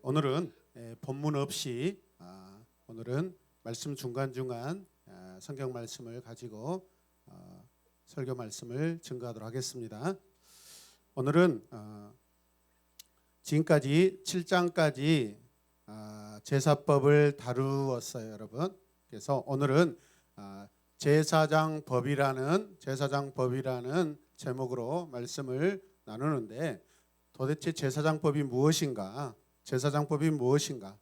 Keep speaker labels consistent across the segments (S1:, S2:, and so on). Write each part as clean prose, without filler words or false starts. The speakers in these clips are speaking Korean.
S1: 오늘은 본문 없이 오늘은 말씀 중간중간 성경 말씀을 가지고 설교 말씀을 증거하도록 하겠습니다. 오늘은 지금까지 7장까지 제사법을 다루었어요, 여러분. 그래서 오늘은 제사장법이라는 제목으로 말씀을 나누는데 도대체 제사장법이 무엇인가? 제사장법이 무엇인가?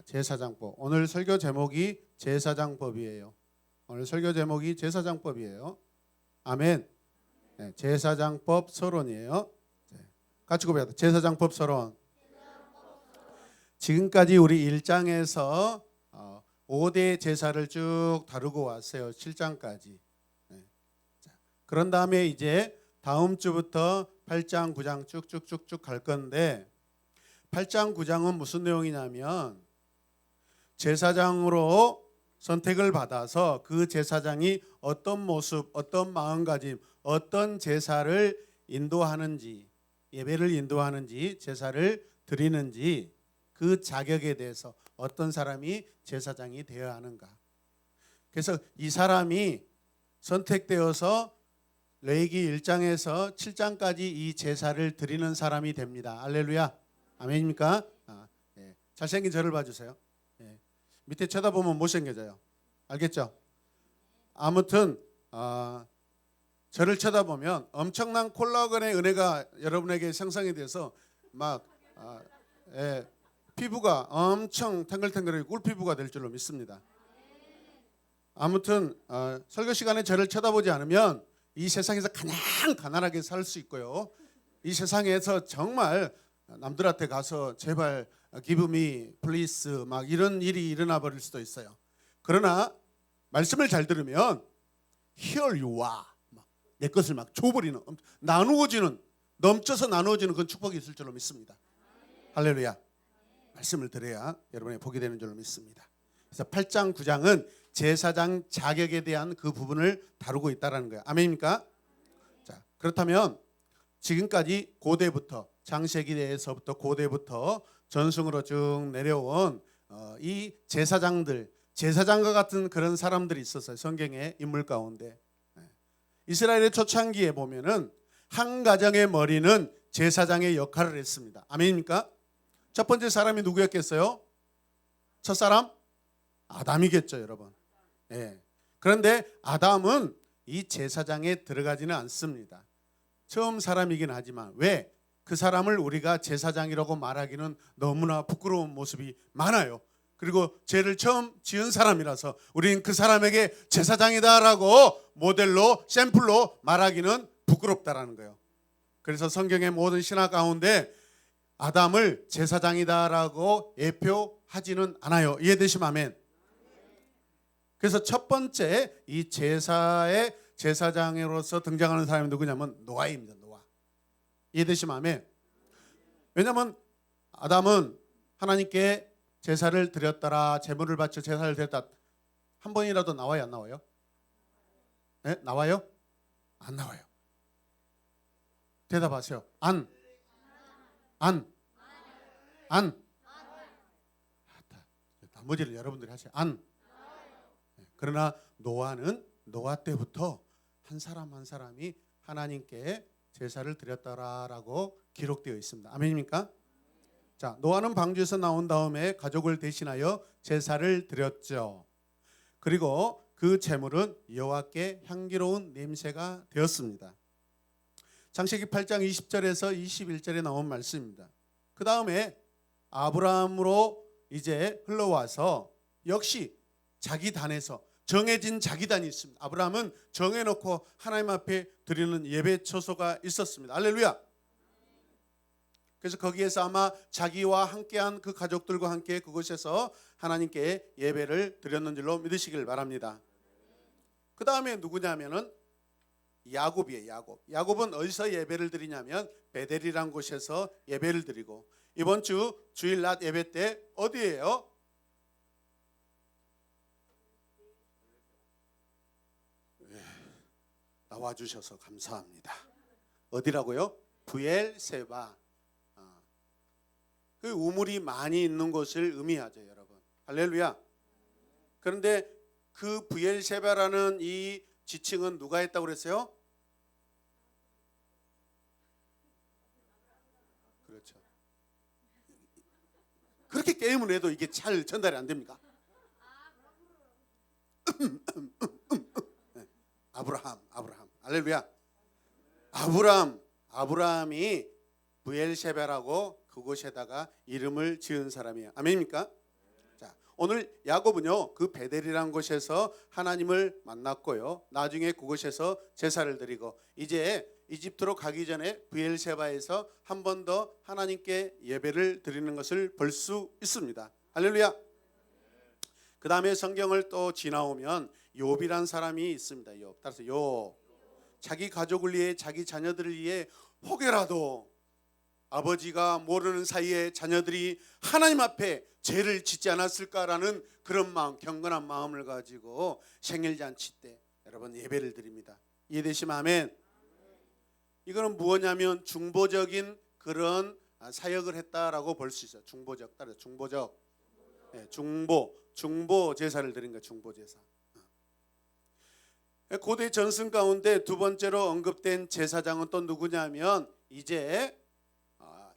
S1: 제사장법. 오늘 설교 제목이 제사장법이에요. 아멘. 네, 제사장법 서론이에요. 같이 고백합니다. 제사장법 서론. 지금까지 우리 1장에서 5대 제사를 쭉 다루고 왔어요. 7장까지. 그런 다음에 이제 다음 주부터 8장, 9장 쭉쭉쭉쭉 갈 건데 8장, 9장은 무슨 내용이냐면 제사장으로 선택을 받아서 그 제사장이 어떤 모습, 어떤 마음가짐, 어떤 제사를 인도하는지, 예배를 인도하는지, 제사를 드리는지 그 자격에 대해서 어떤 사람이 제사장이 되어야 하는가. 그래서 이 사람이 선택되어서 레위기 1장에서 7장까지 이 제사를 드리는 사람이 됩니다. 할렐루야. 아멘입니까? 잘생긴 저를 봐주세요. 밑에 쳐다보면 못생겨져요. 알겠죠? 아무튼 저를 쳐다보면 엄청난 콜라겐의 은혜가 여러분에게 생성이 돼서 막 피부가 엄청 탱글탱글하게 꿀피부가 될 줄로 믿습니다. 아무튼 설교 시간에 저를 쳐다보지 않으면 이 세상에서 가장 가난하게 살 수 있고요. 이 세상에서 정말 남들한테 가서 제발 give me please 막 이런 일이 일어나 버릴 수도 있어요. 그러나 말씀을 잘 들으면 here you are 내 것을 막 줘버리는 나누어지는 넘쳐서 나누어지는 그런 축복이 있을 줄로 믿습니다. 할렐루야. 말씀을 들어야 여러분의 복이 되는 줄로 믿습니다. 그래서 8장 9장은 제사장 자격에 대한 그 부분을 다루고 있다는 거예요. 아멘입니까? 자, 그렇다면 지금까지 고대부터 창세기에서부터 고대부터 전승으로 쭉 내려온 이 제사장과 같은 그런 사람들이 있었어요. 성경의 인물 가운데. 이스라엘의 초창기에 보면은 한 가정의 머리는 제사장의 역할을 했습니다. 아멘입니까? 첫 번째 사람이 누구였겠어요? 첫 사람? 아담이겠죠, 여러분. 그런데 아담은 이 제사장에 들어가지는 않습니다. 처음 사람이긴 하지만 왜? 그 사람을 우리가 제사장이라고 말하기는 너무나 부끄러운 모습이 많아요. 그리고 죄를 처음 지은 사람이라서 우리는 그 사람에게 제사장이다라고 모델로 샘플로 말하기는 부끄럽다라는 거예요. 그래서 성경의 모든 신화 가운데 아담을 제사장이다라고 예표하지는 않아요. 이해되시면 아멘. 그래서 첫 번째 이 제사의 제사장으로서 등장하는 사람이 누구냐면 노아입니다. 노아. 이해되시면 아멘. 왜냐하면 아담은 하나님께 제사를 드렸더라, 제물을 바쳐 제사를 드렸다. 한 번이라도 나와요, 안 나와요? 네? 나와요? 안 나와요. 대답하세요. 안. 나머지를 여러분들이 하세요. 안. 그러나 노아는 노아 때부터 한 사람 한 사람이 하나님께 제사를 드렸다라고 기록되어 있습니다. 아멘입니까? 자, 노아는 방주에서 나온 다음에 가족을 대신하여 제사를 드렸죠. 그리고 그 제물은 여호와께 향기로운 냄새가 되었습니다. 창세기 8장 20절에서 21절에 나온 말씀입니다. 그 다음에 아브라함으로 이제 흘러와서 역시 자기 단에서 정해진 자기 단이 있습니다. 아브라함은 정해놓고 하나님 앞에 드리는 예배 처소가 있었습니다. 할렐루야. 그래서 거기에서 아마 자기와 함께한 그 가족들과 함께 그곳에서 하나님께 예배를 드렸는 줄로 믿으시길 바랍니다. 그 다음에 누구냐면은 야곱이에요. 야곱은 어디서 예배를 드리냐면 베델이라는 곳에서 예배를 드리고 이번 주 주일 낮 예배 때 어디예요? 나와주셔서 감사합니다. 어디라고요? 부엘세바. 그 우물이 많이 있는 곳을 의미하죠, 여러분. 할렐루야. 그런데 그 브엘세바라는 이 지칭은 누가 했다고 그랬어요? 그렇죠. 그렇게 게임을 해도 이게 잘 전달이 안 됩니까? 아브라함. 할렐루야. 아브라함이 브엘세바라고 그곳에다가 이름을 지은 사람이에요. 아멘입니까? 자, 오늘 야곱은요 그 베델이라는 곳에서 하나님을 만났고요. 나중에 그곳에서 제사를 드리고 이제 이집트로 가기 전에 브엘세바에서 한 번 더 하나님께 예배를 드리는 것을 볼 수 있습니다. 할렐루야. 그 다음에 성경을 또 지나오면 욥이란 사람이 있습니다. 욥. 따라서 욥. 자기 가족을 위해 자기 자녀들을 위해 혹여라도 아버지가 모르는 사이에 자녀들이 하나님 앞에 죄를 짓지 않았을까라는 그런 마음, 경건한 마음을 가지고 생일잔치 때 여러분 예배를 드립니다. 이해되시면 아멘. 이거는 무엇냐면 중보적인 그런 사역을 했다라고 볼 수 있어요. 중보적, 따라 중보적, 네, 중보 제사를 드린 거예요. 중보 제사. 고대 전승 가운데 두 번째로 언급된 제사장은 또 누구냐면 이제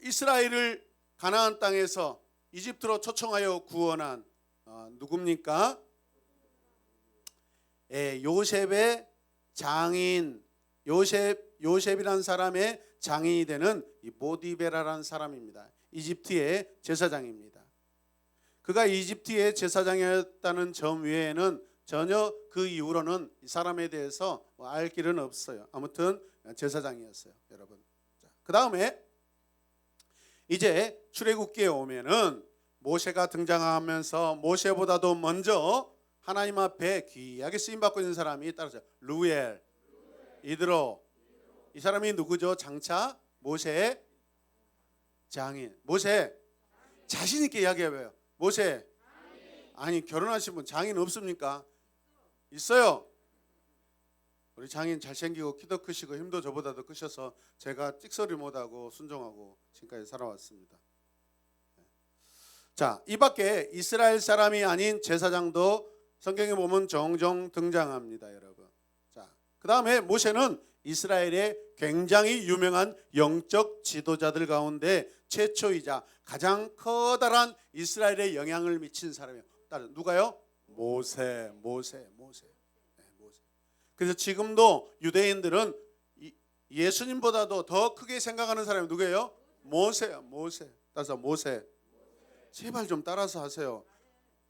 S1: 이스라엘을 가나안 땅에서 이집트로 초청하여 구원한 누굽니까? 요셉의 장인, 요셉이라는 사람의 장인이 되는 이 보디베라라는 사람입니다. 이집트의 제사장입니다. 그가 이집트의 제사장이었다는 점 외에는 전혀 그 이후로는 이 사람에 대해서 알 길은 없어요. 아무튼 제사장이었어요, 여러분. 그 다음에 이제 출애굽기에 오면은 모세가 등장하면서 모세보다도 먼저 하나님 앞에 귀하게 쓰임 받고 있는 사람이 따라서 루엘, 이드로. 이 사람이 누구죠? 장차 모세의 장인. 모세 자신 있게 이야기해봐요. 모세. 아니 결혼하신 분 장인 없습니까? 있어요. 우리 장인 잘생기고 키도 크시고 힘도 저보다 더 크셔서 제가 찍소리 못하고 순종하고 지금까지 살아왔습니다. 자, 이 밖에 이스라엘 사람이 아닌 제사장도 성경에 보면 종종 등장합니다, 여러분. 자, 그 다음에 모세는 이스라엘의 굉장히 유명한 영적 지도자들 가운데 최초이자 가장 커다란 이스라엘에 영향을 미친 사람이에요. 누가요? 모세. 그래서 지금도 유대인들은 예수님보다도 더 크게 생각하는 사람이 누구예요? 모세야, 모세. 따라서 모세. 제발 좀 따라서 하세요.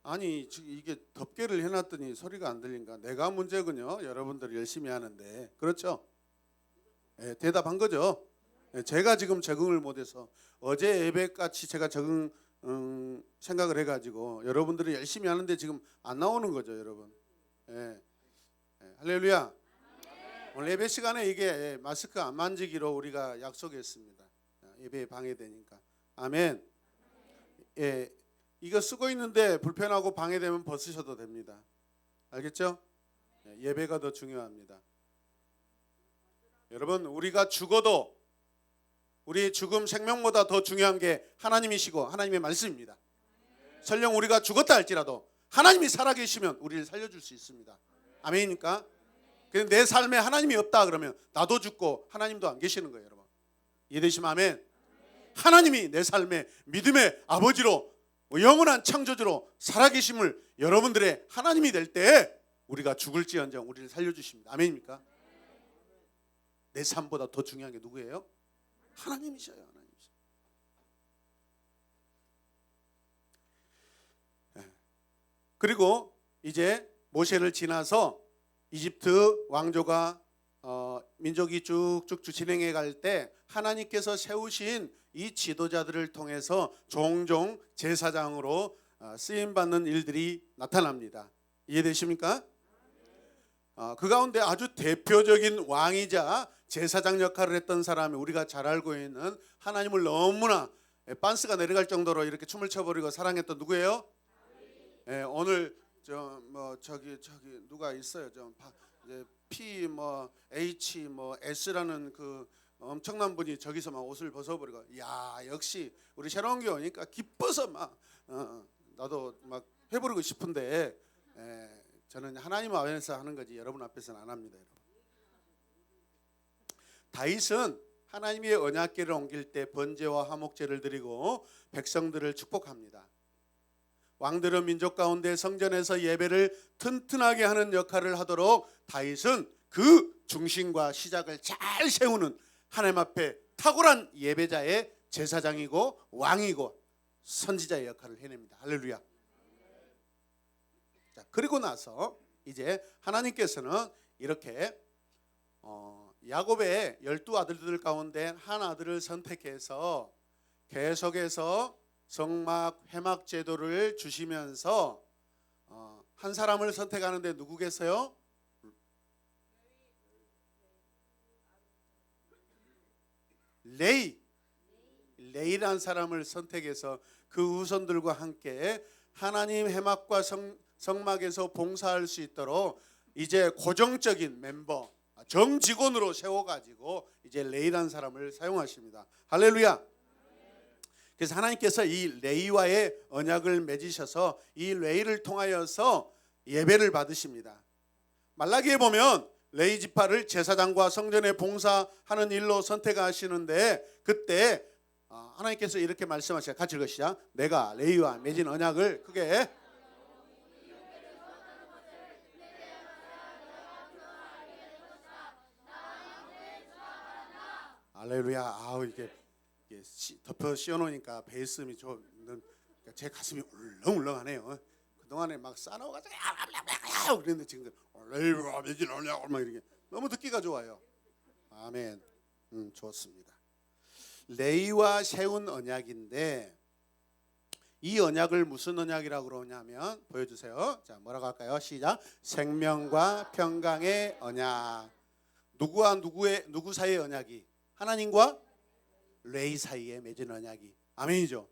S1: 아니 이게 덮개를 해놨더니 소리가 안 들린가? 내가 문제군요. 여러분들이 열심히 하는데. 그렇죠? 네, 대답한 거죠. 네, 제가 지금 적응을 못해서 어제 예배같이 제가 적응 생각을 해가지고 여러분들이 열심히 하는데 지금 안 나오는 거죠, 여러분. 네. 할렐루야. 오늘 예배 시간에 이게 마스크 안 만지기로 우리가 약속했습니다. 예배에 방해되니까. 아멘. 예, 이거 쓰고 있는데 불편하고 방해되면 벗으셔도 됩니다. 알겠죠? 예배가 더 중요합니다. 여러분, 우리가 죽어도 우리의 죽음 생명보다 더 중요한 게 하나님이시고 하나님의 말씀입니다. 설령 우리가 죽었다 할지라도 하나님이 살아계시면 우리를 살려줄 수 있습니다. 아멘입니까? 그런데 내 삶에 하나님이 없다 그러면 나도 죽고 하나님도 안 계시는 거예요, 여러분. 이해되시면 아멘. 하나님이 내 삶의 믿음의 아버지로 영원한 창조주로 살아계심을 여러분들의 하나님이 될 때 우리가 죽을지언정 우리를 살려주십니다. 아멘입니까? 내 삶보다 더 중요한 게 누구예요? 하나님이셔요. 하나님이셔요. 그리고 이제 모세를 지나서 이집트 왕조가 민족이 쭉쭉 진행해 갈 때 하나님께서 세우신 이 지도자들을 통해서 종종 제사장으로 쓰임받는 일들이 나타납니다. 이해되십니까? 그 가운데 아주 대표적인 왕이자 제사장 역할을 했던 사람이 우리가 잘 알고 있는 하나님을 너무나 빤스가 내려갈 정도로 이렇게 춤을 춰버리고 사랑했던 누구예요? 오늘 저기 누가 있어요? P H S라는 그 엄청난 분이 저기서 막 옷을 벗어버리고, 야 역시 우리 새로운 교 오니까 기뻐서 막 나도 막 해버리고 싶은데, 저는 하나님 안에서 하는 거지 여러분 앞에서는 안 합니다. 여러분. 다윗은 하나님의 언약궤를 옮길 때 번제와 화목제를 드리고 백성들을 축복합니다. 왕들은 민족 가운데 성전에서 예배를 튼튼하게 하는 역할을 하도록 다윗은 그 중심과 시작을 잘 세우는 하나님 앞에 탁월한 예배자의 제사장이고 왕이고 선지자의 역할을 해냅니다. 할렐루야. 자, 그리고 나서 이제 하나님께서는 이렇게 야곱의 12아들들 가운데 한 아들을 선택해서 계속해서 성막 회막 제도를 주시면서 한 사람을 선택하는데 누구겠어요? 레이라는 사람을 선택해서 그 후손들과 함께 하나님 회막과 성막에서 봉사할 수 있도록 이제 고정적인 멤버, 정직원으로 세워가지고 이제 레이라는 사람을 사용하십니다. 할렐루야. 그래서 하나님께서 이 레이와의 언약을 맺으셔서 이 레이를 통하여서 예배를 받으십니다. 말라기에 보면 레이 지파를 제사장과 성전에 봉사하는 일로 선택하시는데, 그때 하나님께서 이렇게 말씀하셔요. 같이 읽으시죠. 내가 레이와 맺은 언약을 크게 할렐루야. 아우 이게 덮어 씌워놓으니까 베이스음이 좀 제 가슴이 울렁울렁하네요. 그동안에 막 싸나워가지고 그랬는데 지금 레이와 맺은 언약을 막 이렇게 너무 듣기가 좋아요. 아멘. 좋습니다. 레이와 세운 언약인데, 이 언약을 무슨 언약이라고 그러냐면, 보여주세요. 자, 뭐라고 할까요? 시작. 생명과 평강의 언약. 누구와 누구 사이의 언약이? 하나님과 레이 사이에 맺은 언약이. 아멘이죠.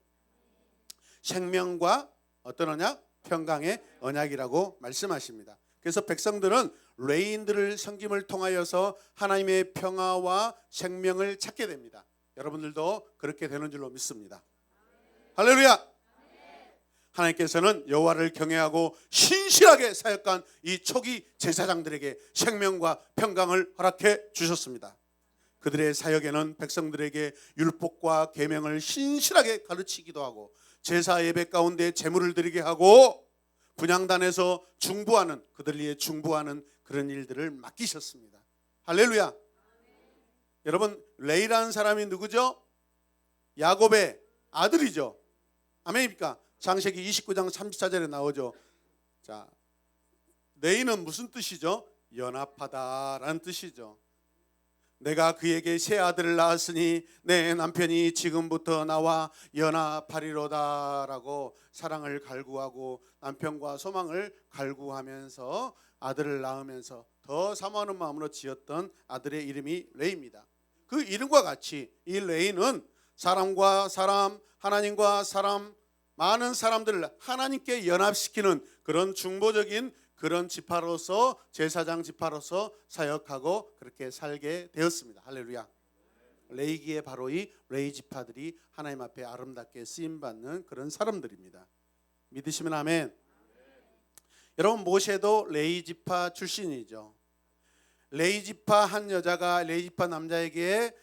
S1: 생명과 어떤 언약? 평강의 언약이라고 말씀하십니다. 그래서 백성들은 레이인들을 섬김을 통하여서 하나님의 평화와 생명을 찾게 됩니다. 여러분들도 그렇게 되는 줄로 믿습니다. 할렐루야. 하나님께서는 여호와를 경외하고 신실하게 사역한 이 초기 제사장들에게 생명과 평강을 허락해 주셨습니다. 그들의 사역에는 백성들에게 율법과 계명을 신실하게 가르치기도 하고, 제사 예배 가운데 제물을 드리게 하고, 분향단에서 중보하는, 그들 위해 중보하는 그런 일들을 맡기셨습니다. 할렐루야. 여러분, 레이라는 사람이 누구죠? 야곱의 아들이죠. 아멘입니까? 창세기 29장 34절에 나오죠. 자, 레이는 무슨 뜻이죠? 연합하다라는 뜻이죠. 내가 그에게 새 아들을 낳았으니 내 남편이 지금부터 나와 연합하리로다라고 사랑을 갈구하고 남편과 소망을 갈구하면서 아들을 낳으면서 더 사모하는 마음으로 지었던 아들의 이름이 레이입니다. 그 이름과 같이 이 레이는 사람과 사람, 하나님과 사람, 많은 사람들을 하나님께 연합시키는 그런 중보적인 그런 지파로서, 제사장 지파로서 사역하고 그렇게 살게 되었습니다. 할렐루야. 레이기에 바로 이 레이 지파들이 하나님 앞에 아름답게 쓰임받는 그런 사람들입니다. 믿으시면 아멘. 여러분, 모세도 레이 지파 출신이죠. 레이 지파 한 여자가 레이 지파 남자에게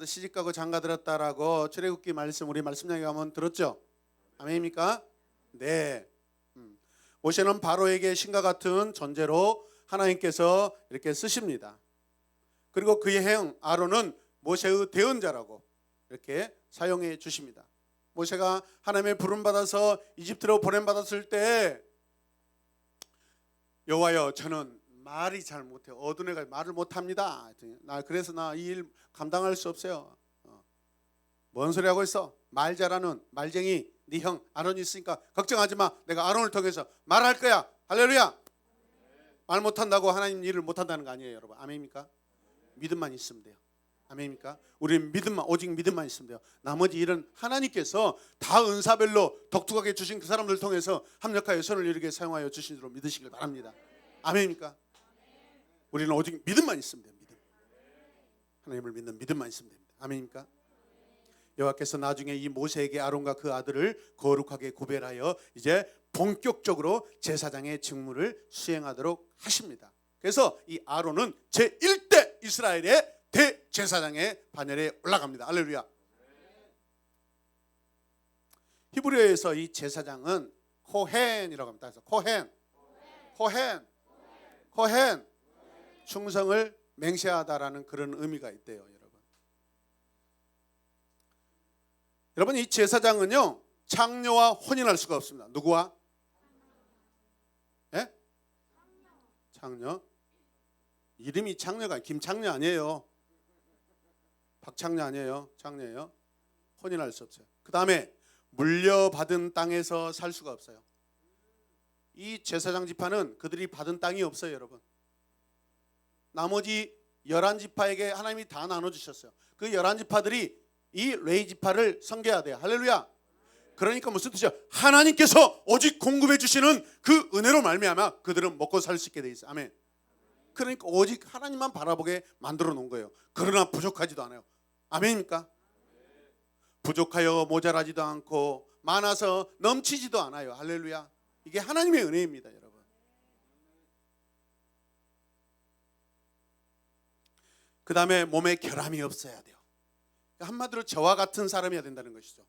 S1: 시집가고 장가들었다라고 출애굽기 말씀, 우리 말씀장에 가면 들었죠? 아멘입니까? 네. 모세는 바로에게 신과 같은 존재로 하나님께서 이렇게 쓰십니다. 그리고 그의 형 아론은 모세의 대언자라고 이렇게 사용해 주십니다. 모세가 하나님의 부름 받아서 이집트로 보냄 받았을 때, 여호와여, 저는 말이 잘 못해요. 어두운 애가 말을 못합니다. 그래서 나 이 일 감당할 수 없어요. 뭔 소리 하고 있어? 말 잘하는 말쟁이 네 형 아론이 있으니까 걱정하지 마. 내가 아론을 통해서 말할 거야. 할렐루야. 말 못한다고 하나님 일을 못한다는 거 아니에요, 여러분. 아멘입니까? 믿음만 있으면 돼요. 아멘입니까? 우리는 믿음만, 오직 믿음만 있으면 돼요. 나머지 일은 하나님께서 다 은사별로 독특하게 주신 그 사람들 통해서 합력하여 손을 이루게 사용하여 주신 줄로 믿으시길 바랍니다. 아멘입니까? 우리는 오직 믿음만 있으면 돼요. 믿음. 하나님을 믿는 믿음만 있으면 됩니다. 아멘입니까? 여호와께서 나중에 이 모세에게 아론과 그 아들을 거룩하게 구별하여 이제 본격적으로 제사장의 직무를 수행하도록 하십니다. 그래서 이 아론은 제1대 이스라엘의 대제사장의 반열에 올라갑니다. 할렐루야. 히브리어에서 이 제사장은 코헨이라고 합니다. 그래서 코헨 충성을 맹세하다라는 그런 의미가 있대요, 여러분. 여러분, 이 제사장은요 창녀와 혼인할 수가 없습니다. 누구와? 예? 창녀. 이름이 창녀가 김창녀 아니에요. 박창녀 아니에요. 창녀예요. 혼인할 수 없어요. 그 다음에 물려받은 땅에서 살 수가 없어요. 이 제사장 지파는 그들이 받은 땅이 없어요, 여러분. 나머지 11지파에게 하나님이 다 나눠주셨어요. 그 11지파들이 이 레위 지파를 섬겨야 돼요. 할렐루야. 그러니까 무슨 뜻이야? 하나님께서 오직 공급해 주시는 그 은혜로 말미암아 그들은 먹고 살 수 있게 돼 있어요. 아멘. 그러니까 오직 하나님만 바라보게 만들어 놓은 거예요. 그러나 부족하지도 않아요. 아멘입니까? 부족하여 모자라지도 않고 많아서 넘치지도 않아요. 할렐루야. 이게 하나님의 은혜입니다, 여러분. 그 다음에 몸에 결함이 없어야 돼요. 한마디로 저와 같은 사람이어야 된다는 것이죠.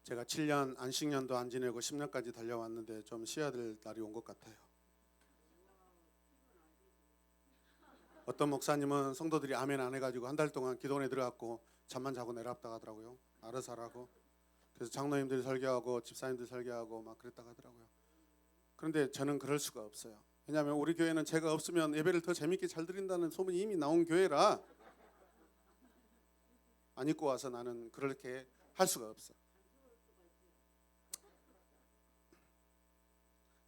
S1: 제가 7년 안식년도 안 지내고 10년까지 달려왔는데 좀 쉬어야 될 날이 온 것 같아요. 어떤 목사님은 성도들이 아멘 안 해가지고 한 달 동안 기도원에 들어갔고 잠만 자고 내려왔다 하더라고요. 알아서 하라고. 그래서 장로님들이 설교하고 집사님들이 설교하고 막 그랬다고 하더라고요. 그런데 저는 그럴 수가 없어요. 왜냐하면 우리 교회는 제가 없으면 예배를 더 재밌게 잘 드린다는 소문이 이미 나온 교회라 안 입고 와서 나는 그렇게 할 수가 없어.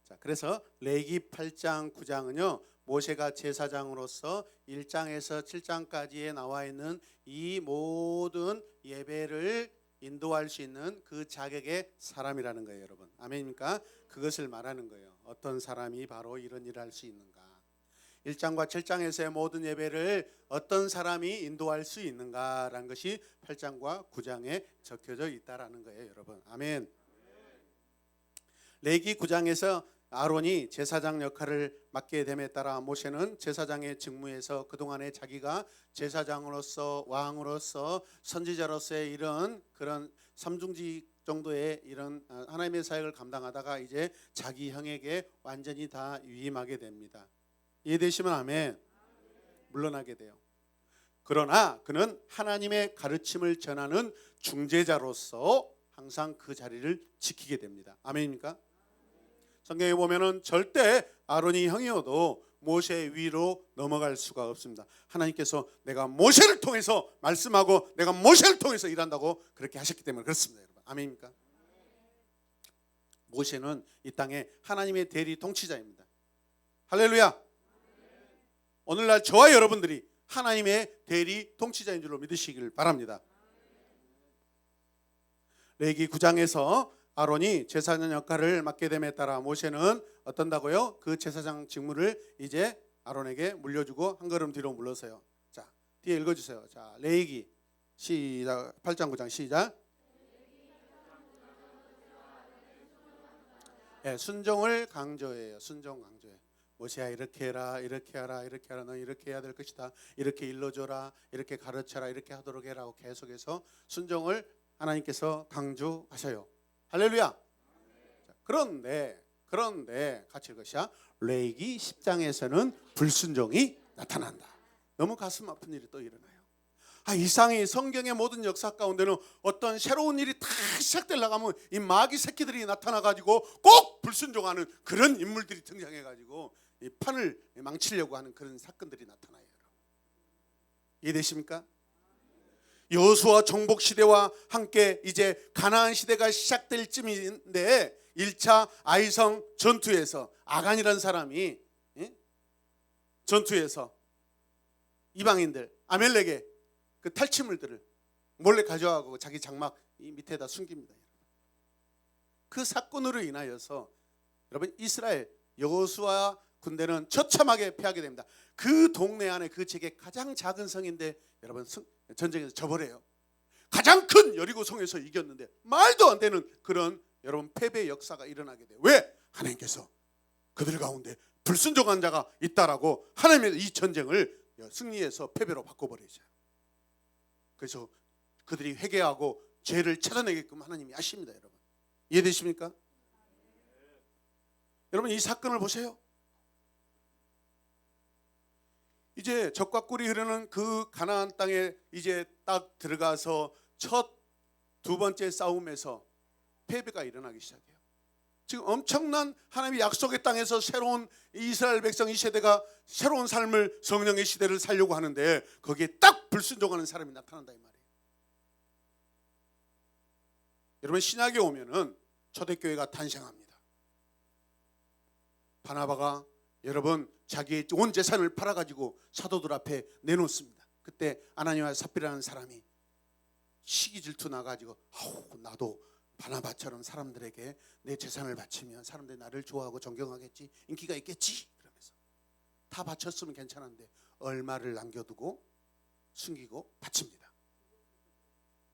S1: 자, 그래서 레위기 8장 9장은요 모세가 제사장으로서 1장에서 7장까지에 나와 있는 이 모든 예배를 인도할 수 있는 그 자격의 사람이라는 거예요, 여러분. 아멘입니까? 그것을 말하는 거예요. 어떤 사람이 바로 이런 일을 할 수 있는가? 1장과 7장에서의 모든 예배를 어떤 사람이 인도할 수 있는가라는 것이 8장과 9장에 적혀져 있다라는 거예요, 여러분. 아멘. 레위기 9장에서 아론이 제사장 역할을 맡게 됨에 따라 모세는 제사장의 직무에서 그동안에 자기가 제사장으로서 왕으로서 선지자로서의 이런 그런 삼중직 정도의 이런 하나님의 사역을 감당하다가 이제 자기 형에게 완전히 다 위임하게 됩니다. 이해되시면 아멘. 물러나게 돼요. 그러나 그는 하나님의 가르침을 전하는 중재자로서 항상 그 자리를 지키게 됩니다. 아멘입니까? 성경에 보면은 절대 아론이 형이어도 모세 위로 넘어갈 수가 없습니다. 하나님께서 내가 모세를 통해서 말씀하고 내가 모세를 통해서 일한다고 그렇게 하셨기 때문에 그렇습니다, 여러분. 아멘입니까? 모세는 이 땅에 하나님의 대리 통치자입니다. 할렐루야. 오늘날 저와 여러분들이 하나님의 대리 통치자인 줄로 믿으시길 바랍니다. 레위기 9장에서 아론이 제사장 역할을 맡게 됨에 따라 모세는 어떤다고요? 그 제사장 직무를 이제 아론에게 물려주고 한 걸음 뒤로 물러서요. 자, 뒤에 읽어주세요. 자, 레위기 시작. 8장 9장 시작. 네, 순종을 강조해요. 순종 강조해. 모세야 이렇게 해라, 이렇게 하라, 이렇게 하라. 너 이렇게 해야 될 것이다. 이렇게 일러줘라, 이렇게 가르쳐라, 이렇게 하도록 해라고 계속해서 순종을 하나님께서 강조하셔요. 할렐루야. 자, 그런데 같이 읽으시죠. 레위기 10장에서는 불순종이 나타난다. 너무 가슴 아픈 일이 또 일어나요. 이상히 성경의 모든 역사 가운데는 어떤 새로운 일이 다 시작되려고 하면 이 마귀 새끼들이 나타나가지고 꼭 불순종하는 그런 인물들이 등장해가지고 이 판을 망치려고 하는 그런 사건들이 나타나요. 이해되십니까? 여호수아 정복 시대와 함께 이제 가나안 시대가 시작될 쯤인데 1차 아이성 전투에서 아간이라는 사람이 전투에서 이방인들 아멜렉의 그 탈취물들을 몰래 가져가고 자기 장막 이 밑에다 숨깁니다. 그 사건으로 인하여서 여러분 이스라엘 여호수아 군대는 처참하게 패하게 됩니다. 그 동네 안에 그 지역의 가장 작은 성인데 여러분 전쟁에서 져버려요. 가장 큰 여리고 성에서 이겼는데 말도 안 되는 그런 여러분 패배 역사가 일어나게 돼요. 왜? 하나님께서 그들 가운데 불순종한 자가 있다라고 하나님의 이 전쟁을 승리해서 패배로 바꿔버리죠. 그래서 그들이 회개하고 죄를 찾아내게끔 하나님이 하십니다. 여러분 이해되십니까? 여러분 이 사건을 보세요. 이제 적과 꿀이 흐르는 그 가나안 땅에 이제 딱 들어가서 첫 두 번째 싸움에서 패배가 일어나기 시작해요. 지금 엄청난 하나님의 약속의 땅에서 새로운 이스라엘 백성 이 세대가 새로운 삶을 성령의 시대를 살려고 하는데 거기에 딱 불순종하는 사람이 나타난다 이 말이에요. 여러분 신약에 오면은 초대교회가 탄생합니다. 바나바가 여러분 자기의 온 재산을 팔아가지고 사도들 앞에 내놓습니다. 그때 아나니와 삽비라는 사람이 시기 질투 나가지고 나도 바나바처럼 사람들에게 내 재산을 바치면 사람들이 나를 좋아하고 존경하겠지, 인기가 있겠지, 그러면서 다 바쳤으면 괜찮은데 얼마를 남겨두고 숨기고 바칩니다.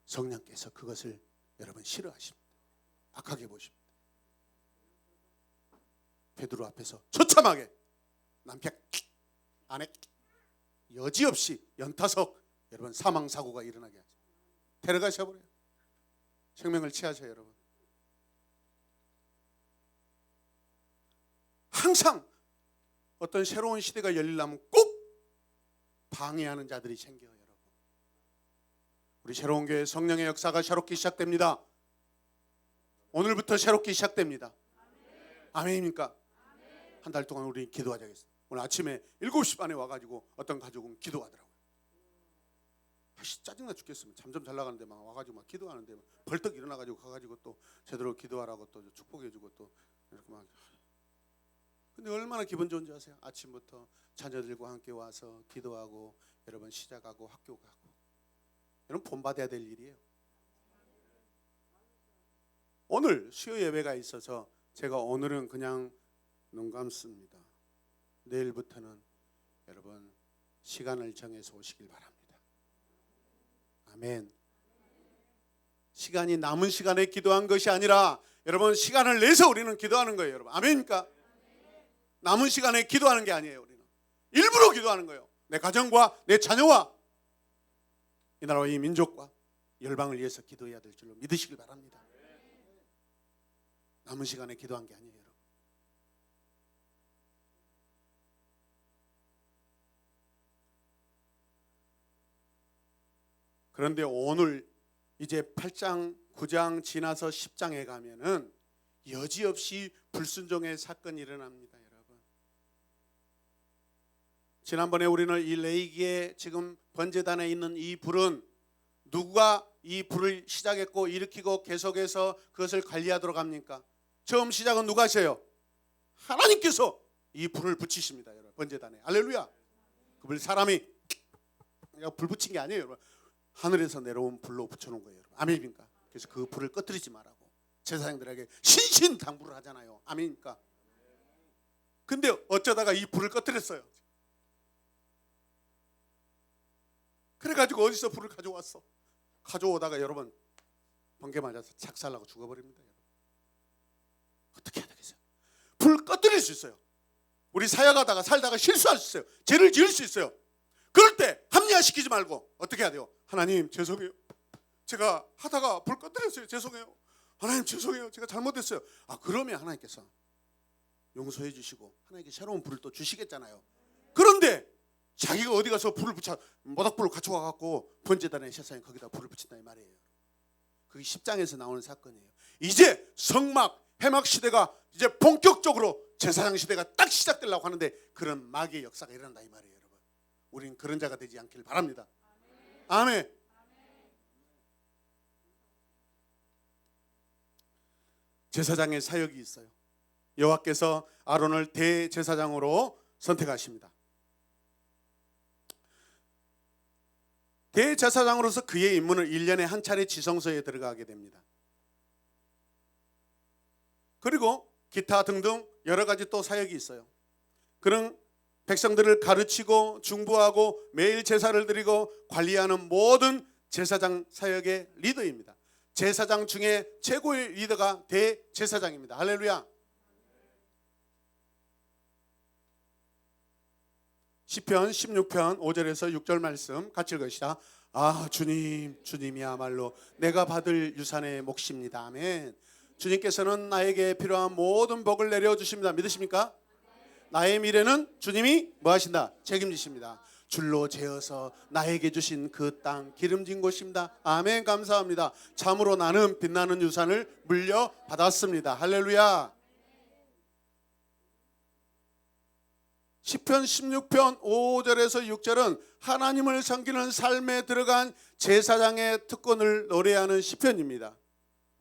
S1: 성령께서 그것을 여러분 싫어하십니다. 악하게 보십니다. 베드로 앞에서 처참하게 남편 아내 여지없이 연타석 여러분 사망사고가 일어나게 하죠. 데려가셔버려요. 생명을 취하셔요. 여러분 항상 어떤 새로운 시대가 열리려면 꼭 방해하는 자들이 생겨요. 여러분 우리 새로운 교회 성령의 역사가 새롭게 시작됩니다. 오늘부터 새롭게 시작됩니다. 아멘입니까? 한 달 동안 우리 기도하자겠습니다. 오늘 아침에 7시 반에 와가지고 어떤 가족은 기도하더라고요. 짜증나 죽겠으면 잠 좀 잘 나가는데 막 와가지고 막 기도하는데 막 벌떡 일어나가지고 가가지고 또 제대로 기도하라고 또 축복해주고 또 이렇게 막. 근데 얼마나 기분 좋은지 아세요? 아침부터 자녀들과 함께 와서 기도하고 여러분 시작하고 학교 가고 여러분 본받아야 될 일이에요. 오늘 수요 예배가 있어서 제가 오늘은 그냥 눈 감습니다. 내일부터는 여러분 시간을 정해서 오시길 바랍니다. 아멘. 시간이 남은 시간에 기도한 것이 아니라 여러분 시간을 내서 우리는 기도하는 거예요. 여러분 아멘입니까? 남은 시간에 기도하는 게 아니에요. 우리는 일부러 기도하는 거예요. 내 가정과 내 자녀와 이 나라와 이 민족과 열방을 위해서 기도해야 될 줄로 믿으시길 바랍니다. 남은 시간에 기도한 게 아니에요. 여러분. 그런데 오늘 이제 8장 9장 지나서 10장에 가면은 여지없이 불순종의 사건이 일어납니다. 여러분 지난번에 우리는 이 레이기에 지금 번제단에 있는 이 불은 누가 이 불을 시작했고 일으키고 계속해서 그것을 관리하도록 합니까? 처음 시작은 누가 하세요? 하나님께서 이 불을 붙이십니다. 여러분 번제단에 할렐루야. 그 불 사람이 불 붙인 게 아니에요. 여러분 하늘에서 내려온 불로 붙여놓은 거예요. 여러분 아멘입니까? 그래서 그 불을 꺼뜨리지 말라고 제사장들에게 신신당부를 하잖아요. 아멘입니까? 근데 어쩌다가 이 불을 꺼뜨렸어요. 그래가지고 어디서 불을 가져왔어? 가져오다가 여러분 번개 맞아서 작살나고 죽어버립니다. 여러분. 어떻게 해야 되겠어요? 불 꺼뜨릴 수 있어요. 우리 사역하다가 살다가 실수할 수 있어요. 죄를 지을 수 있어요. 그럴 때 합리화시키지 말고 어떻게 해야 돼요? 하나님 죄송해요. 제가 하다가 불 꺼뜨렸어요. 죄송해요. 하나님 죄송해요. 제가 잘못했어요. 그러면 하나님께서 용서해 주시고 하나님께 새로운 불을 또 주시겠잖아요. 그런데 자기가 어디 가서 불을 붙여 모닥불을 갖춰와 갖고 번제단에 세상에 거기다 불을 붙인다 이 말이에요. 그게 10장에서 나오는 사건이에요. 이제 성막 회막 시대가 이제 본격적으로 제사장 시대가 딱 시작되려고 하는데 그런 마귀의 역사가 일어난다 이 말이에요. 여러분 우린 그런 자가 되지 않기를 바랍니다. 아멘. 제사장의 사역이 있어요. 여호와께서 아론을 대제사장으로 선택하십니다. 대제사장으로서 그의 임무는 1년에 한 차례 지성소에 들어가게 됩니다. 그리고 기타 등등 여러 가지 또 사역이 있어요. 그런 백성들을 가르치고 중보하고 매일 제사를 드리고 관리하는 모든 제사장 사역의 리더입니다. 제사장 중에 최고의 리더가 대제사장입니다. 할렐루야. 시편 16편 5절에서 6절 말씀 같이 읽으시다. 아 주님, 주님이야말로 내가 받을 유산의 몫입니다. 아멘. 주님께서는 나에게 필요한 모든 복을 내려주십니다. 믿으십니까? 나의 미래는 주님이 뭐 하신다? 책임지십니다. 줄로 재어서 나에게 주신 그 땅 기름진 곳입니다. 아멘. 감사합니다. 참으로 나는 빛나는 유산을 물려받았습니다. 할렐루야. 시편 16편 5절에서 6절은 하나님을 섬기는 삶에 들어간 제사장의 특권을 노래하는 시편입니다.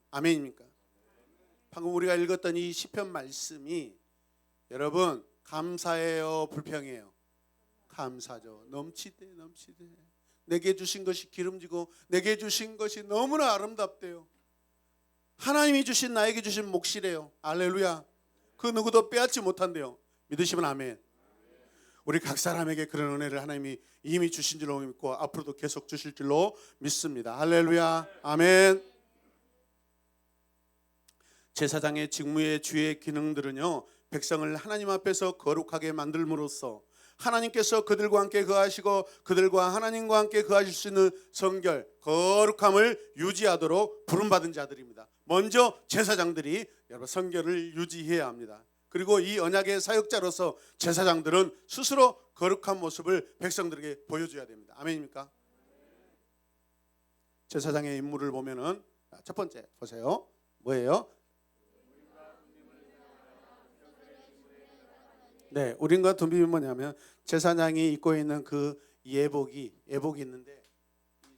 S1: 아멘입니까? 방금 우리가 읽었던 이 시편 말씀이 여러분 감사해요, 불평해요? 감사죠. 넘치대. 내게 주신 것이 기름지고 내게 주신 것이 너무나 아름답대요. 하나님이 주신 나에게 주신 몫이래요. 할렐루야. 그 누구도 빼앗지 못한대요. 믿으시면 아멘. 우리 각 사람에게 그런 은혜를 하나님이 이미 주신 줄로 믿고 앞으로도 계속 주실 줄로 믿습니다. 할렐루야. 아멘. 제사장의 직무의 주의 기능들은요, 백성을 하나님 앞에서 거룩하게 만들므로써 하나님께서 그들과 함께 거하시고 그들과 하나님과 함께 거하실 수 있는 성결, 거룩함을 유지하도록 부름받은 자들입니다. 먼저 제사장들이 여러분 성결을 유지해야 합니다. 그리고 이 언약의 사역자로서 제사장들은 스스로 거룩한 모습을 백성들에게 보여줘야 됩니다. 아멘입니까? 제사장의 임무를 보면은 첫 번째 보세요. 뭐예요? 네, 우린과 둠빔이 뭐냐면 제사장이 입고 있는 그 예복이 있는데 이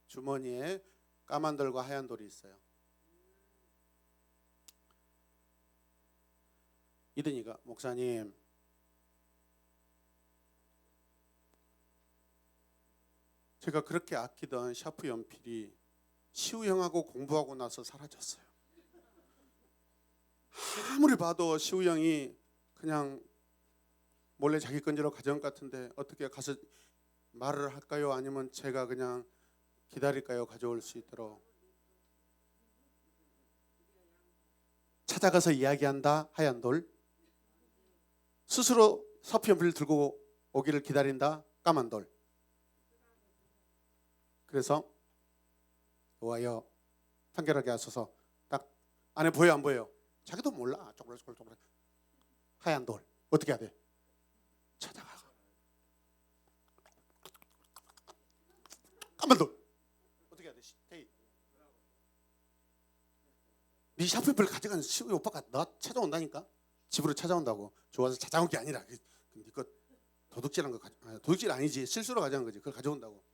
S1: 주머니에 까만 돌과 하얀 돌이 있어요. 이든이가 목사님, 제가 그렇게 아끼던 샤프 연필이 시우 형하고 공부하고 나서 사라졌어요. 아무리 봐도 시우 형이 그냥 몰래 자기 건지로 가져온 것 같은데 어떻게 가서 말을 할까요? 아니면 제가 그냥 기다릴까요? 가져올 수 있도록. 찾아가서 이야기한다. 하얀 돌. 스스로 사표연필을 들고 오기를 기다린다. 까만 돌. 그래서 와요. 판결하게 하소서. 딱 안에 보여 안 보여요? 자기도 몰라. 쪼글쪼글 하얀 돌. 어떻게 해야 돼? 찾아가. 까만 돌. 어떻게 해야 돼? 테이. 네 샤프를 가져간 시우이 오빠가 나 찾아온다니까. 집으로 찾아온다고. 좋아서 찾아온 게 아니라 이거 도둑질한 거 도둑질 아니지. 실수로 가져간 거지. 그걸 가져온다고.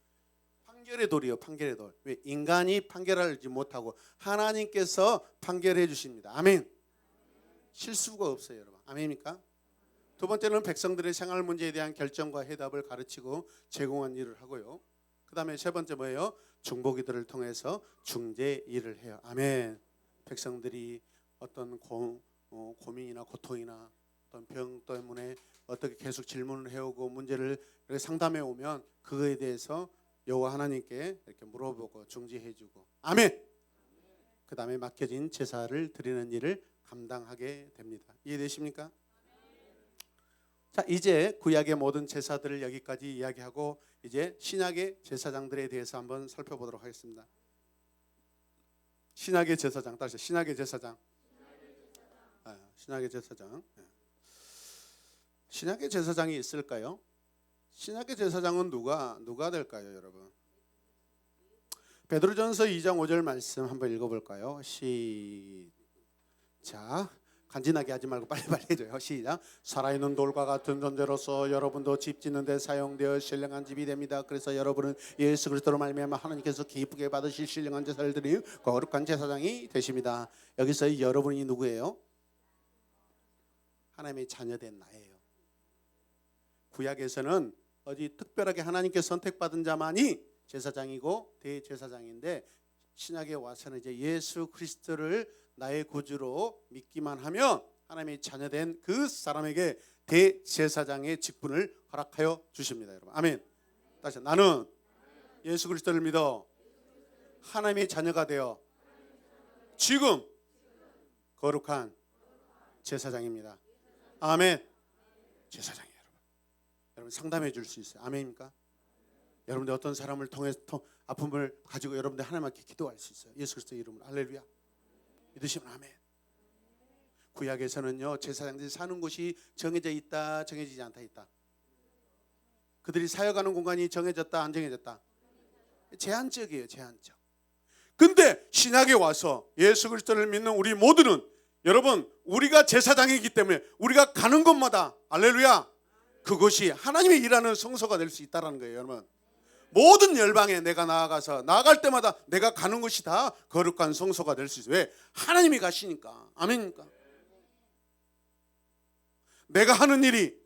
S1: 판결의 돌이요. 판결의 돌. 왜? 인간이 판결하지 못하고 하나님께서 판결해 주십니다. 아멘. 실수가 없어요, 여러분. 아멘입니까? 두 번째는 백성들의 생활 문제에 대한 결정과 해답을 가르치고 제공한 일을 하고요. 그 다음에 세 번째 뭐예요? 중보기들을 통해서 중재 일을 해요. 아멘. 백성들이 어떤 고민이나 고통이나 어떤 병 때문에 어떻게 계속 질문을 해오고 문제를 이렇게 상담해 오면 그거에 대해서 여호와 하나님께 이렇게 물어보고 중재해주고. 아멘. 그 다음에 맡겨진 제사를 드리는 일을 감당하게 됩니다. 이해되십니까? 자, 이제 구약의 모든 제사들을 여기까지 이야기하고 이제 신약의 제사장들에 대해서 한번 살펴보도록 하겠습니다. 신약의 제사장, 다시 신약의 제사장. 신약의 제사장. 신약의 제사장이 있을까요? 신약의 제사장은 누가 될까요, 여러분? 베드로전서 2장 5절 말씀 한번 읽어볼까요? 시작. 간지나게 하지 말고 빨리빨리 해줘요. 시작. 살아있는 돌과 같은 존재로서 여러분도 집 짓는 데 사용되어 신령한 집이 됩니다. 그래서 여러분은 예수 그리스도로 말미암아 하나님께서 기쁘게 받으실 신령한 제사를 드리는 거룩한 제사장이 되십니다. 여기서 여러분이 누구예요? 하나님의 자녀된 나예요. 구약에서는 어디 특별하게 하나님께 선택받은 자만이 제사장이고 대제사장인데 신약에 와서는 이제 예수 그리스도를 나의 구주로 믿기만 하면 하나님의 자녀된 그 사람에게 대제사장의 직분을 허락하여 주십니다. 여러분, 아멘. 다시, 나는 예수 그리스도를 믿어 하나님의 자녀가 되어 지금 거룩한 제사장입니다. 아멘. 제사장이에요, 여러분. 여러분 상담해 줄 수 있어요. 아멘입니까? 여러분들 어떤 사람을 통해서 아픔을 가지고 여러분들 하나님께 기도할 수 있어요. 예수 그리스도의 이름으로. 할렐루야. 믿으시면 아멘. 구약에서는요, 제사장들이 사는 곳이 정해져 있다, 정해지지 않다 있다. 그들이 사역하는 공간이 정해졌다, 안 정해졌다. 제한적이에요, 제한적. 근데 신약에 와서 예수 그리스도를 믿는 우리 모두는, 여러분, 우리가 제사장이기 때문에 우리가 가는 곳마다, 할렐루야, 그것이 하나님의 일하는 성소가 될 수 있다는 거예요. 여러분, 모든 열방에 내가 나아가서 나아갈 때마다 내가 가는 곳이 다 거룩한 성소가 될 수 있어요. 왜? 하나님이 가시니까. 아멘입니까? 내가 하는 일이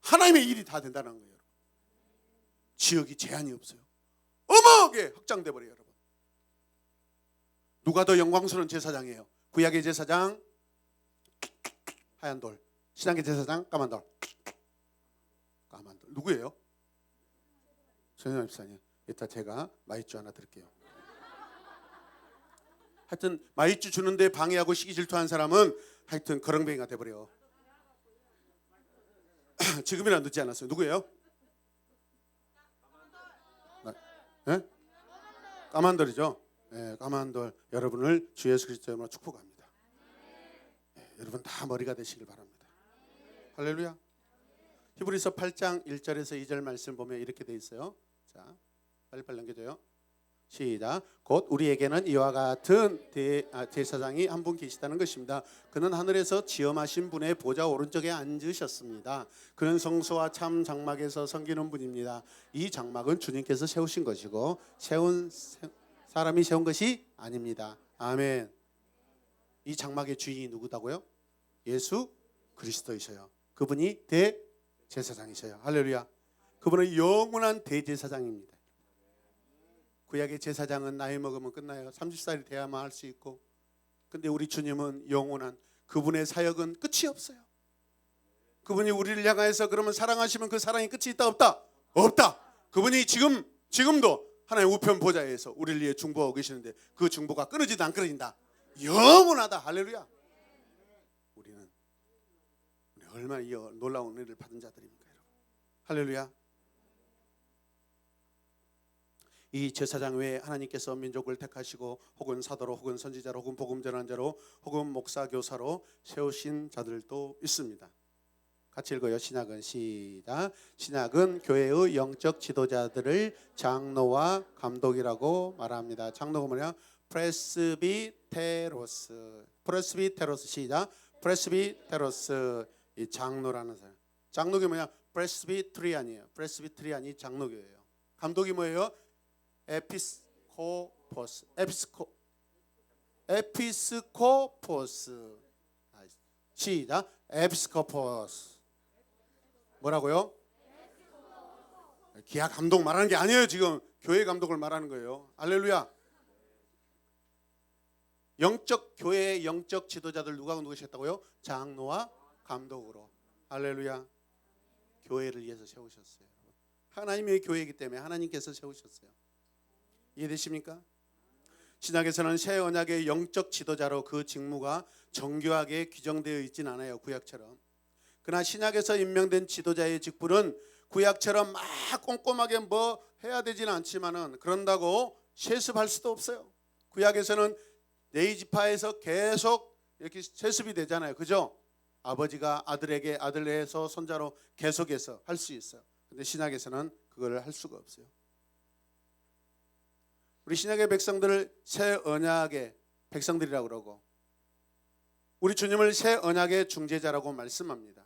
S1: 하나님의 일이 다 된다는 거예요. 지역이 제한이 없어요. 어마어마하게 확장돼 버려요. 여러분, 누가 더 영광스러운 제사장이에요? 구약의 제사장 하얀 돌, 신약의 제사장 까만 돌. 누구예요? 전현엽 집사님, 이따 제가 마이쮸 하나 드릴게요. 하여튼 마이쮸 주는데 방해하고 시기 질투한 사람은 하여튼 거렁뱅이가 돼버려. 지금이나 늦지 않았어요. 누구예요? 네? 까만돌이죠. 네, 까만돌 여러분을 주 예수 그리스도의 이름으로 축복합니다. 네, 여러분 다 머리가 되시길 바랍니다. 할렐루야. 히브리서 8장 1절에서 2절 말씀 보면 이렇게 돼 있어요. 자, 빨리빨리 넘겨줘요. 시작. 곧 우리에게는 이와 같은 제사장이 한 분 계시다는 것입니다. 그는 하늘에서 지엄하신 분의 보좌 오른쪽에 앉으셨습니다. 그는 성소와 참 장막에서 섬기는 분입니다. 이 장막은 주님께서 세우신 것이고 사람이 세운 것이 아닙니다. 아멘. 이 장막의 주인이 누구다고요? 예수 그리스도이셔요. 그분이 대제사장이셔요. 할렐루야. 그분은 영원한 대제사장입니다. 구약의 제사장은 나이 먹으면 끝나요. 30살이 돼야만 할 수 있고, 근데 우리 주님은 영원한, 그분의 사역은 끝이 없어요. 그분이 우리를 향하여서 그러면 사랑하시면 그 사랑이 끝이 있다 없다? 없다. 그분이 지금도 하나님 우편 보좌에서 우리를 위해 중보하고 계시는데 그 중보가 끊어지다 안 끊어진다? 영원하다. 할렐루야. 우리 얼마나 이 놀라운 은혜를 받은 자들입니까, 여러분? 할렐루야. 이 제사장 외에 하나님께서 민족을 택하시고 혹은 사도로 혹은 선지자로 혹은 복음 전한 자로 혹은 목사 교사로 세우신 자들도 있습니다. 같이 읽어요. 신약은 시작. 신약은 교회의 영적 지도자들을 장로와 감독이라고 말합니다. 장로가 뭐냐? 프레스비테로스. 시작. 프레스비테로스. 이 장로라는 사람. 장로가 뭐냐? 프레스비트리안이에요. 프레스비트리안이 장로교예요. 감독이 뭐예요? 에피스코포스. 시작. 에피스코포스. 뭐라고요? 기아 감독 말하는 게 아니에요. 지금 교회 감독을 말하는 거예요. 할렐루야. 영적 교회의 영적 지도자들 누가 누구셨다고요? 장로와 감독으로. 할렐루야. 교회를 위해서 세우셨어요. 하나님의 교회이기 때문에 하나님께서 세우셨어요. 이해되십니까? 신약에서는 새 언약의 영적 지도자로 그 직무가 정교하게 규정되어 있진 않아요. 구약처럼. 그러나 신약에서 임명된 지도자의 직분은 구약처럼 막 꼼꼼하게 뭐 해야 되지는 않지만은 그런다고 세습할 수도 없어요. 구약에서는 네 지파에서 계속 이렇게 세습이 되잖아요. 그죠? 아버지가 아들에게, 아들에서 손자로 계속해서 할 수 있어요. 근데 신약에서는 그걸 할 수가 없어요. 우리 신약의 백성들을 새 언약의 백성들이라고 그러고 우리 주님을 새 언약의 중재자라고 말씀합니다.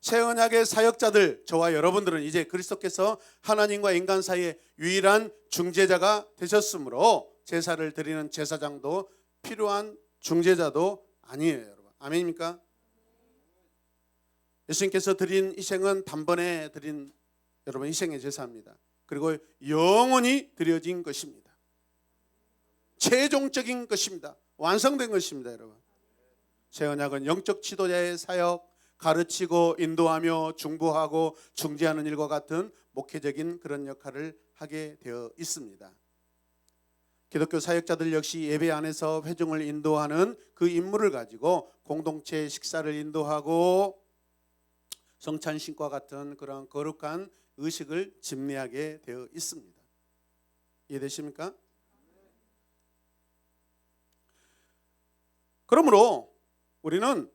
S1: 새 언약의 사역자들, 저와 여러분들은 이제 그리스도께서 하나님과 인간 사이의 유일한 중재자가 되셨으므로 제사를 드리는 제사장도 필요한 중재자도 아니에요. 여러분, 아멘입니까? 예수님께서 드린 희생은 단번에 드린 여러분 희생의 제사입니다. 그리고 영원히 드려진 것입니다. 최종적인 것입니다. 완성된 것입니다, 여러분. 새 언약은 영적 지도자의 사역, 가르치고 인도하며 중보하고 중재하는 일과 같은 목회적인 그런 역할을 하게 되어 있습니다. 기독교 사역자들 역시 예배 안에서 회중을 인도하는 그 임무를 가지고 공동체 식사를 인도하고 성찬식과 같은 그런 거룩한 의식을 집례하게 되어 있습니다. 이해되십니까? 그러므로 우리는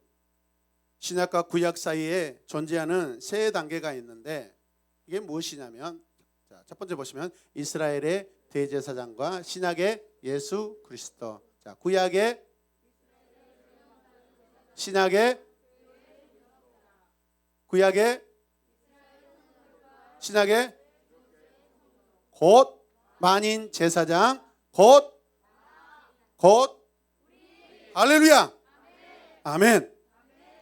S1: 신약과 구약 사이에 존재하는 세 단계가 있는데 이게 무엇이냐면, 자, 첫 번째 보시면 이스라엘의 대제사장과 신약의 예수 그리스도. 자, 구약의 신약의 신약의 곧 만인 제사장 곧 할렐루야 아멘.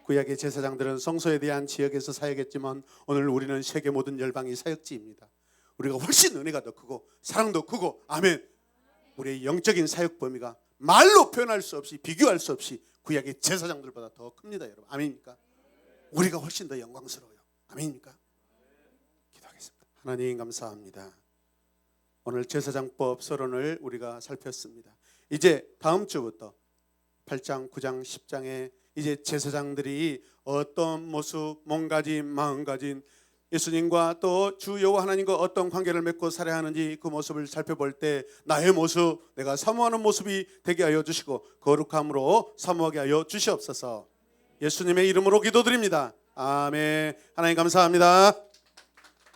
S1: 구약의 제사장들은 성소에 대한 지역에서 사역했지만 오늘 우리는 세계 모든 열방이 사역지입니다. 우리가 훨씬 은혜가 더 크고 사랑도 크고 아멘. 우리의 영적인 사역 범위가 말로 표현할 수 없이 비교할 수 없이 구약의 제사장들보다 더 큽니다, 여러분. 아멘입니까? 우리가 훨씬 더 영광스러워요. 아멘입니까? 기도하겠습니다. 하나님 감사합니다. 오늘 제사장법 서론을 우리가 살폈습니다. 이제 다음 주부터 8장, 9장, 10장에 이제 제사장들이 어떤 모습, 몸가짐, 마음가짐, 예수님과 또 주 여호와 하나님과 어떤 관계를 맺고 살아야 하는지 그 모습을 살펴볼 때 나의 모습, 내가 사모하는 모습이 되게 하여 주시고 거룩함으로 사모하게 하여 주시옵소서. 예수님의 이름으로 기도드립니다. 아멘. 하나님 감사합니다.